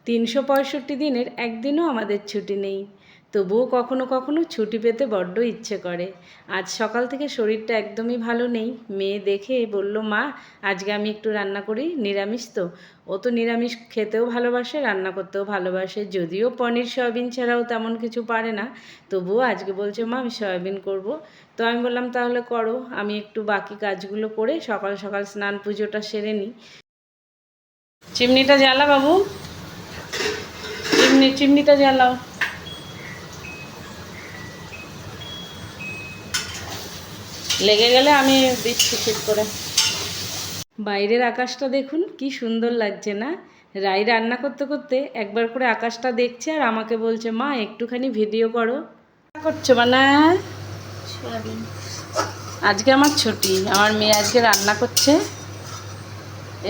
365 দিনের একদিনও আমাদের ছুটি নেই, তবুও কখনো কখনো ছুটি পেতে বড্ড ইচ্ছে করে। আজ সকাল থেকে শরীরটা একদমই ভালো নেই। মেয়ে দেখে বলল, মা আজকে আমি একটু রান্না করি, নিরামিষ তো। ও তো নিরামিষ খেতেও ভালোবাসে, রান্না করতেও ভালোবাসে, যদিও পনির সয়াবিন ছাড়াও তেমন কিছু পারে না, তবুও আজকে বলছে মা আমি সয়াবিন করব। তো আমি বললাম তাহলে করো, আমি একটু বাকি কাজগুলো করে সকাল সকাল স্নান পুজোটা সেরে নিই। চিমনিটা জ্বালা বাবু, চিমনিটা জ্বালাও। লেগে গেলে আমি দিচ্ছি ঠিক করে। বাইরের আকাশটা দেখুন কি সুন্দর লাগছে না? রাই রান্না করতে করতে একবার করে আকাশটা দেখছে আর আমাকে বলছে, মা একটুখানি ভিডিও করো। করছো মানে? আজকে আমার ছুটি, আমার মেয়ে আজকে রান্না করছে।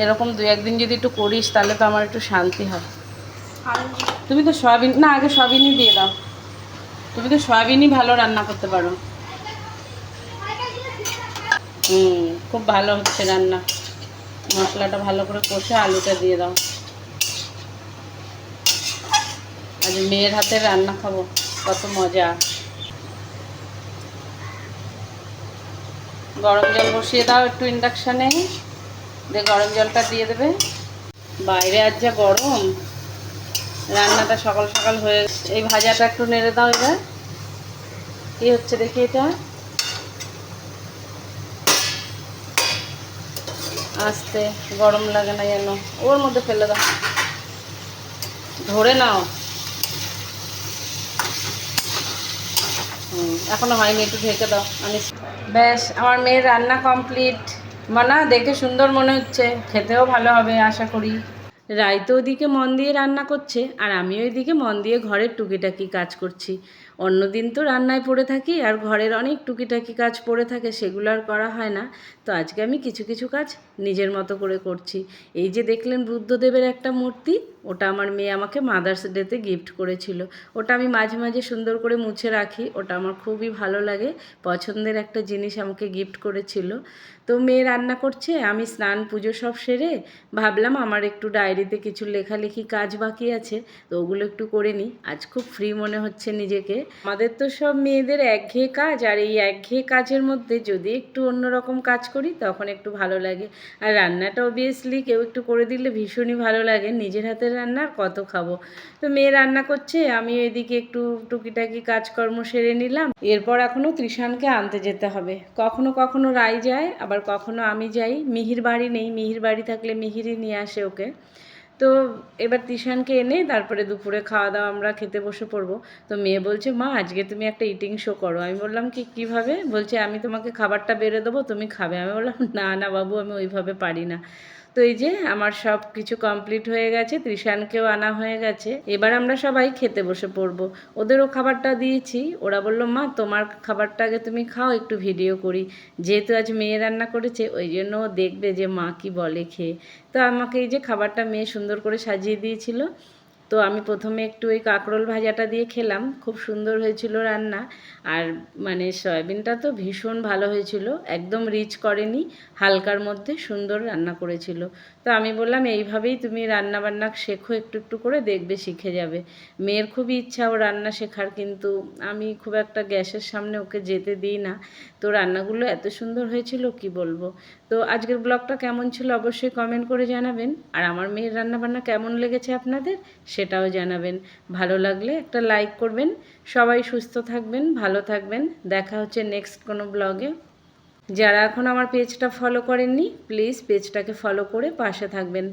এরকম দু একদিন যদি একটু করিস তাহলে তো আমার একটু শান্তি হয়। তুমি তো সয়াবিন, না আগে সয়াবিনই দিয়ে দাও। তুমি তো সয়াবিনই ভালো রান্না করতে পারো। খুব ভালো হচ্ছে রান্না। মশলাটা ভালো করে কষে আলুটা দিয়ে দাও। আজ মেয়ের হাতের রান্না খাবো, কত মজা। গরম জল বসিয়ে দাও একটু ইন্ডাকশানে, দিয়ে গরম জলটা দিয়ে দেবে। বাইরে আজ যা গরম, রান্নাটা সকাল সকাল হয়ে এই ভাজাটা একটু নেড়ে দাও। এবার কি হচ্ছে দেখি, এটা আস্তে, গরম লাগে না যেন, ওর মধ্যে ফেলে দাও, ধরে নাও। এখনো হয়নি, একটু ঢেকে দাও। আমি ব্যাস, আমার মেয়ের রান্না কমপ্লিট। মানা দেখে সুন্দর মনে হচ্ছে, খেতেও ভালো হবে আশা করি। রাই তো ওদিকে মন দিয়ে রান্না করছে আর আমি ওইদিকে মন দিয়ে ঘরের টুকিটাকি কাজ করছি। অন্যদিন তো রান্নায় পড়ে থাকি আর ঘরের অনেক টুকিটাকি কাজ পড়ে থাকে, সেগুলো আর করা হয় না। তো আজকে আমি কিছু কিছু কাজ নিজের মতো করে করছি। এই যে দেখলেন বুদ্ধদেবের একটা মূর্তি, ওটা আমার মেয়ে আমাকে মাদার্স ডেতে গিফট করেছিল। ওটা আমি মাঝে মাঝে সুন্দর করে মুছে রাখি, ওটা আমার খুবই ভালো লাগে। পছন্দের একটা জিনিস আমাকে গিফট করেছিল। তো মেয়ে রান্না করছে, আমি স্নান পুজো সব সেরে ভাবলাম আমার একটু ডায়েরিতে কিছু লেখালেখি কাজ বাকি আছে, তো ওগুলো একটু করে নিই। আজ খুব ফ্রি মনে হচ্ছে নিজেকে। আমাদের তো সব মেয়েদের একঘেয়ে কাজ, আর এই একঘেয়ে কাজের মধ্যে যদি একটু অন্যরকম কাজ করি তখন একটু ভালো লাগে। আর রান্নাটা অবভিয়াসলি কেউ একটু করে দিলে ভীষণই ভালো লাগে। নিজের হাতের রান্না আর কত খাবো। তো মেয়ে রান্না করছে, আমি এদিকে একটু টুকিটাকি কাজকর্ম সেরে নিলাম। এরপর এখনও তৃষানকে আনতে যেতে হবে। কখনো কখনো রাই যায়, আবার কখনো আমি যাই। মিহির বাড়ি নেই, মিহির বাড়ি থাকলে মিহিরই নিয়ে আসে ওকে। তো এবার তৃষানকে এনে তারপরে দুপুরে খাওয়া দাওয়া আমরা খেতে বসে পড়বো। তো মেয়ে বলছে, মা আজকে তুমি একটা ইটিং শো করো। আমি বললাম কি কীভাবে? বলছে আমি তোমাকে খাবারটা বেড়ে দেবো, তুমি খাবে। আমি বললাম না না বাবু, আমি ওইভাবে পারি না। তো এই যে আমার সব কিছু কমপ্লিট হয়ে গেছে, তৃষানকেও আনা হয়ে গেছে। এবার আমরা সবাই খেতে বসে পড়বো। ওদেরও খাবারটা দিয়েছি। ওরা বলল, মা তোমার খাবারটা আগে তুমি খাও, একটু ভিডিও করি। যেহেতু আজ মেয়ে রান্না করেছে, ওই জন্য ও দেখবে যে মা কি বলে খেয়ে। তো আমাকে এই যে খাবারটা মেয়ে সুন্দর করে সাজিয়ে দিয়েছিল। তো আমি প্রথমে একটু ওই কাঁকরোল ভাজাটা দিয়ে খেলাম, খুব সুন্দর হয়েছিল রান্না। আর মানে সয়াবিনটা তো ভীষণ ভালো হয়েছিল, একদম রিচ করেনি, হালকার মধ্যে সুন্দর রান্না করেছিল। তো আমি বললাম এইভাবেই তুমি রান্না বান্না শেখো, একটু একটু করে দেখবে শিখে যাবে। মেয়ের খুবই ইচ্ছা ও রান্না শেখার, কিন্তু আমি খুব একটা গ্যাসের সামনে ওকে যেতে দিই না। তো রান্নাগুলো এত সুন্দর হয়েছিল কি বলবো। তো আজকের ব্লগটা কেমন ছিল অবশ্যই কমেন্ট করে জানাবেন। আর আমার মেয়ের রান্নাবান্না কেমন লেগেছে আপনাদের সেটাও জানাবেন। ভালো লাগলে একটা লাইক করবেন। সবাই সুস্থ থাকবেন, ভালো থাকবেন। দেখা হচ্ছে নেক্সট কোনো ব্লগে। যারা এখন আমার পেজটা ফলো করেননি, প্লিজ পেজটাকে ফলো করে পাশে থাকবেন।